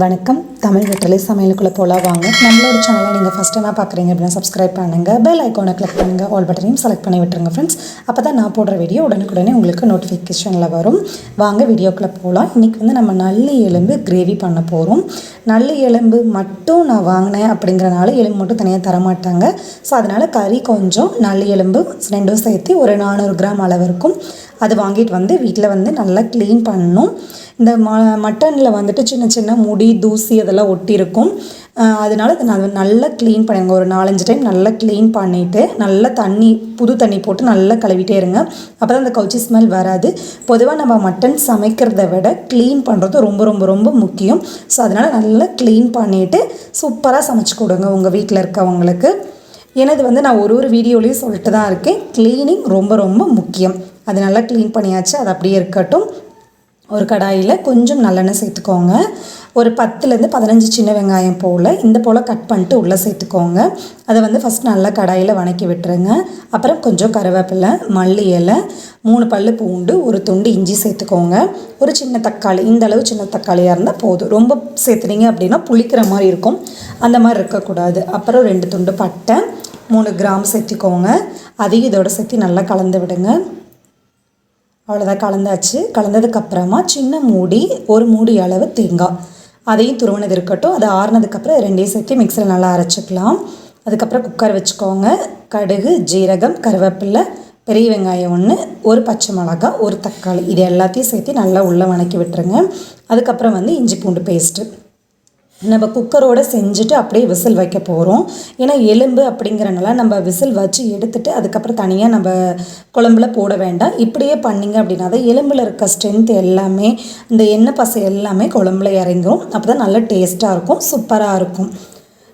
வணக்கம் தமிழ் வெற்றிலை சமையலுக்குள்ளே போகலாம் வாங்க. நம்மளோட சேனலை நீங்கள் ஃபஸ்ட் டைமாக பார்க்குறீங்க அப்படின்னா சப்ஸ்கிரைப் பண்ணுங்கள், பெல் ஐக்கானை கிளிக் பண்ணுங்கள், ஆல் பட்டனையும் செலக்ட் பண்ணி விட்டுருங்க ஃப்ரெண்ட்ஸ். அப்போ தான் நான் போடுற வீடியோ உடனுக்குடனே உங்களுக்கு நோட்டிஃபிகேஷனில் வரும். வாங்க வீடியோக்குள்ளே போகலாம். இன்றைக்கி வந்து நம்ம நல்லி எலும்பு கிரேவி பண்ண போகிறோம். நல்லி எலும்பு மட்டும் நான் வாங்கினேன் அப்படிங்கிறனால எலும்பு மட்டும் தனியாக தரமாட்டாங்க. ஸோ அதனால் கறி கொஞ்சம் நல்லி எலும்பு ரெண்டும் சேர்த்து ஒரு 400 கிராம் அளவு இருக்கும். அது வாங்கிட்டு வந்து வீட்டில் வந்து நல்லா க்ளீன் பண்ணணும். இந்த மட்டனில் வந்துட்டு சின்ன சின்ன முடி தூசி அதெல்லாம் ஒட்டியிருக்கும். அதனால் அதை நான் நல்லா க்ளீன் பண்ணிடுங்க. ஒரு 4-5 டைம் நல்லா க்ளீன் பண்ணிவிட்டு நல்லா புது தண்ணி போட்டு நல்லா கழுவிட்டே இருங்க. அப்போ தான் அந்த கவுச்சி ஸ்மெல் வராது. பொதுவாக நம்ம மட்டன் சமைக்கிறத விட க்ளீன் பண்ணுறது ரொம்ப ரொம்ப ரொம்ப முக்கியம். ஸோ அதனால் நல்லா க்ளீன் பண்ணிவிட்டு சூப்பராக சமைச்சு கொடுங்க உங்கள் வீட்டில் இருக்கவங்களுக்கு. எனது வந்து நான் ஒரு வீடியோலேயும் சொல்லிட்டு தான் இருக்கேன், க்ளீனிங் ரொம்ப ரொம்ப முக்கியம். அது நல்லா க்ளீன் பண்ணியாச்சு, அது அப்படியே இருக்கட்டும். ஒரு கடாயில் கொஞ்சம் நல்லெண்ணெய் சேர்த்துக்கோங்க. ஒரு 10லேருந்து 15 சின்ன வெங்காயம் போல் கட் பண்ணிட்டு உள்ளே சேர்த்துக்கோங்க. அதை வந்து ஃபஸ்ட் நல்லா கடாயில் வணக்கி விட்டுருங்க. அப்புறம் கொஞ்சம் கருவேப்பிலை, மல்லி இலை, 3 பல்லு பூண்டு, ஒரு துண்டு இஞ்சி சேர்த்துக்கோங்க. ஒரு சின்ன தக்காளி, இந்த அளவு சின்ன தக்காளியாக இருந்தால் போதும். ரொம்ப சேர்த்துனீங்க அப்படின்னா புளிக்கிற மாதிரி இருக்கும், அந்த மாதிரி இருக்கக்கூடாது. அப்புறம் 2 துண்டு பட்டை, 3 கிராம் சேர்த்துக்கோங்க. அதையும் இதோட சேர்த்து நல்லா கலந்து விடுங்க. அவ்வளோதான், கலந்தாச்சு. கலந்ததுக்கப்புறமா சின்ன மூடி, ஒரு மூடி அளவு தேங்காய், அதையும் துருவனது இருக்கட்டும். அது ஆறுனதுக்கப்புறம் ரெண்டையும் சேர்த்து மிக்சியில் நல்லா அரைச்சிக்கலாம். அதுக்கப்புறம் குக்கர் வச்சுக்கோங்க. கடுகு, ஜீரகம், கருவேப்பிலை, பெரிய வெங்காயம் 1, ஒரு பச்சை மிளகா, ஒரு தக்காளி, இது எல்லாத்தையும் சேர்த்து நல்லா உள்ளே வணக்கி விட்டுருங்க. அதுக்கப்புறம் வந்து இஞ்சி பூண்டு பேஸ்ட்டு நம்ம குக்கரோடு செஞ்சுட்டு அப்படியே விசில் வைக்க போகிறோம். ஏன்னா எலும்பு அப்படிங்கிறனால நம்ம விசில் வச்சு எடுத்துகிட்டு அதுக்கப்புறம் தனியாக நம்ம குழம்புல போட வேண்டாம். இப்படியே பண்ணிங்க அப்படின்னா தான் எலும்பில் இருக்க ஸ்ட்ரென்த் எல்லாமே, இந்த எண்ணெய் பசை எல்லாமே குழம்புல இறங்கும். அப்போ தான் நல்லா டேஸ்ட்டாக இருக்கும், சூப்பராக இருக்கும்.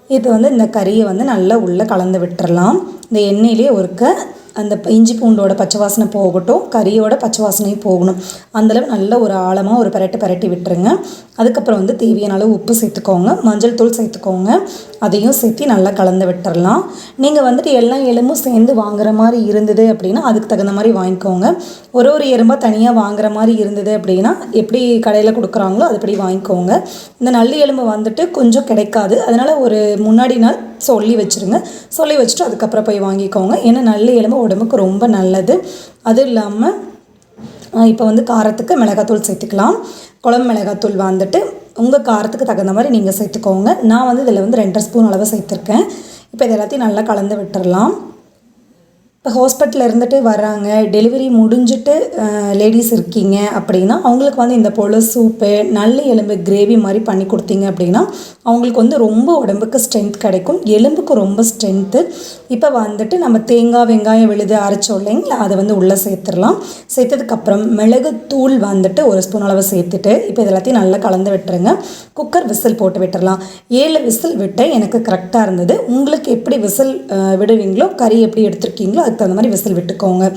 இப்போ வந்து இந்த கறியை வந்து நல்லா உள்ளே கலந்து விட்டுறலாம். இந்த எண்ணெயிலே ஒருக்க அந்த இஞ்சி பூண்டோட பச்சை வாசனை போகட்டும், கறியோட பச்சை வாசனையும் போகணும். அந்தளவு நல்ல ஒரு ஆழமாக ஒரு பரட்டி விட்டுருங்க. அதுக்கப்புறம் வந்து தேவையான அளவு உப்பு சேர்த்துக்கோங்க, மஞ்சள் தூள் சேர்த்துக்கோங்க. அதையும் சேர்த்து நல்லா கலந்து விட்டுறலாம். நீங்கள் வந்துட்டு எல்லா எலும்பும் சேர்ந்து வாங்குற மாதிரி இருந்தது அப்படின்னா அதுக்கு தகுந்த மாதிரி வாங்கிக்கோங்க. ஒரு எலும்பாக தனியாக வாங்குற மாதிரி இருந்தது அப்படின்னா எப்படி கடையில் கொடுக்குறாங்களோ அதுபடி வாங்கிக்கோங்க. இந்த நல்லி எலும்பு வந்துட்டு கொஞ்சம் கிடைக்காது, அதனால் ஒரு முன்னாடி நாள் சொல்லி வச்சுட்டு அதுக்கப்புறம் போய் வாங்கிக்கோங்க. ஏன்னா நல்லி எலும்பு உடம்புக்கு ரொம்ப நல்லது. அதுவும் இல்லாமல் இப்போ வந்து காரத்துக்கு மிளகாத்தூள் சேர்த்துக்கலாம். குழம்பு மிளகாத்தூள் வந்துட்டு உங்கள் காரத்துக்கு தகுந்த மாதிரி நீங்கள் சேர்த்துக்கோங்க. நான் வந்து இதில் வந்து 2 ஸ்பூன் அளவு சேர்த்துருக்கேன். இப்போ இது எல்லாத்தையும் நல்லா கலந்து விட்டுறலாம். இப்போ ஹாஸ்பிட்டலில் இருந்துட்டு வர்றாங்க, டெலிவரி முடிஞ்சிட்டு லேடிஸ் இருக்கீங்க அப்படின்னா அவங்களுக்கு வந்து இந்த போல் சூப்பு, நல்லி எலும்பு கிரேவி மாதிரி பண்ணி கொடுத்தீங்க அப்படின்னா அவங்களுக்கு வந்து ரொம்ப உடம்புக்கு ஸ்ட்ரென்த் கிடைக்கும், எலும்புக்கு ரொம்ப ஸ்ட்ரென்த்து. இப்போ வந்துட்டு நம்ம தேங்காய், வெங்காயம் விழுது அரைச்சோம் இல்லைங்களா, அதை வந்து உள்ளே சேர்த்துடலாம். சேர்த்ததுக்கப்புறம் மிளகுத்தூள் வந்துட்டு 1 ஸ்பூன் அளவு சேர்த்துட்டு இப்போ இது எல்லாத்தையும் நல்லா கலந்து விட்டுருங்க. குக்கர் விசில் போட்டு விட்டுடலாம். 7 விசில் விட்டேன், எனக்கு கரெக்டாக இருந்தது. உங்களுக்கு எப்படி விசில் விடுவீங்களோ, கறி எப்படி எடுத்துருக்கீங்களோ அதுக்கு தகுந்த மாதிரி விசில் விட்டுக்கோங்க.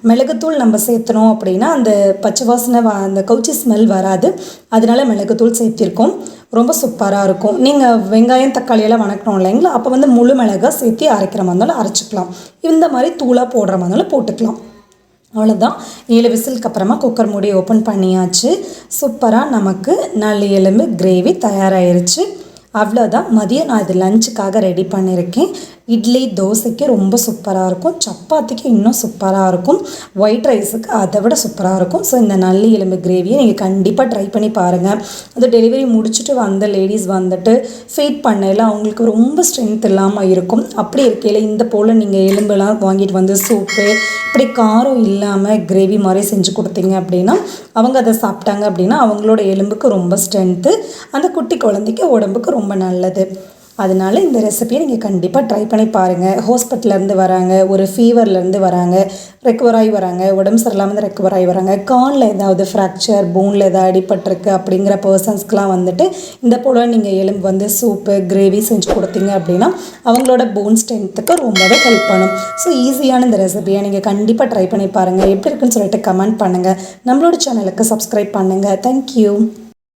மிளகுத்தூள் நம்ம சேர்த்தணும் அப்படின்னா அந்த பச்சை வாசனை அந்த கவுச்சி ஸ்மெல் வராது, அதனால மிளகுத்தூள் சேர்த்திருக்கோம். ரொம்ப சூப்பராக இருக்கும். நீங்கள் வெங்காயம் தக்காளியெல்லாம் வணக்கணும் இல்லைங்களா, அப்போ வந்து முழு மிளகாய் சேர்த்து அரைக்கிற மாதிரி இருந்தாலும் அரைச்சிக்கலாம், இந்த மாதிரி தூளாக போடுற மாதிரி இருந்தாலும் போட்டுக்கலாம். அவ்வளோதான். 7 விசிலுக்கு அப்புறமா குக்கர் மூடி ஓப்பன் பண்ணியாச்சு. சூப்பராக நமக்கு நல்லி எலும்பு கிரேவி தயாராகிருச்சு. அவ்வளோதான். மதியம் நான் இது லஞ்சுக்காக ரெடி பண்ணியிருக்கேன். இட்லி, தோசைக்கு ரொம்ப சூப்பராக இருக்கும், சப்பாத்திக்கு இன்னும் சூப்பராக இருக்கும், ஒயிட் ரைஸுக்கு அதை விட சூப்பராக இருக்கும். ஸோ இந்த நல்லி எலும்பு கிரேவியை நீங்கள் கண்டிப்பாக ட்ரை பண்ணி பாருங்கள். அது டெலிவரி முடிச்சுட்டு வந்த லேடிஸ் வந்துட்டு ஃபீட் பண்ணையில் அவங்களுக்கு ரொம்ப ஸ்ட்ரென்த் இல்லாமல் இருக்கும். அப்படி இருக்கையில் இந்த போல் நீங்கள் எலும்பெல்லாம் வாங்கிட்டு வந்து சூப்பு இப்படி காரம் இல்லாமல் கிரேவி மாதிரி செஞ்சு கொடுத்தீங்க அப்படின்னா அவங்க அதை சாப்பிட்டாங்க அப்படின்னா அவங்களோட எலும்புக்கு ரொம்ப ஸ்ட்ரென்த்து, அந்த குட்டி குழந்தைக்கு உடம்புக்கு ரொம்ப நல்லது. அதனால இந்த ரெசிபியை நீங்கள் கண்டிப்பாக ட்ரை பண்ணி பாருங்கள். ஹாஸ்பிட்டல்லேருந்து வராங்க, ஒரு ஃபீவர்லேருந்து வராங்க, ரெக்கவர் ஆகி வராங்க, உடம்பு சரியில்லாமல் ரெக்கவர் ஆகி வராங்க, காலில் ஏதாவது ஃப்ராக்சர், போனில் ஏதாவது அடிபட்டிருக்கு அப்படிங்கிற பர்சன்ஸ்க்கெலாம் வந்துட்டு இந்த போல் நீங்கள் எலும்பு வந்து சூப்பு, கிரேவி செஞ்சு கொடுத்தீங்க அப்படின்னா அவங்களோட போன் ஸ்ட்ரென்த்துக்கு ரொம்பவே ஹெல்ப் பண்ணும். ஸோ ஈஸியான இந்த ரெசிபியை நீங்கள் கண்டிப்பாக ட்ரை பண்ணி பாருங்கள். எப்படி இருக்குன்னு சொல்லிட்டு கமெண்ட் பண்ணுங்கள். நம்மளோட சேனலுக்கு சப்ஸ்கிரைப் பண்ணுங்கள். தேங்க்யூ.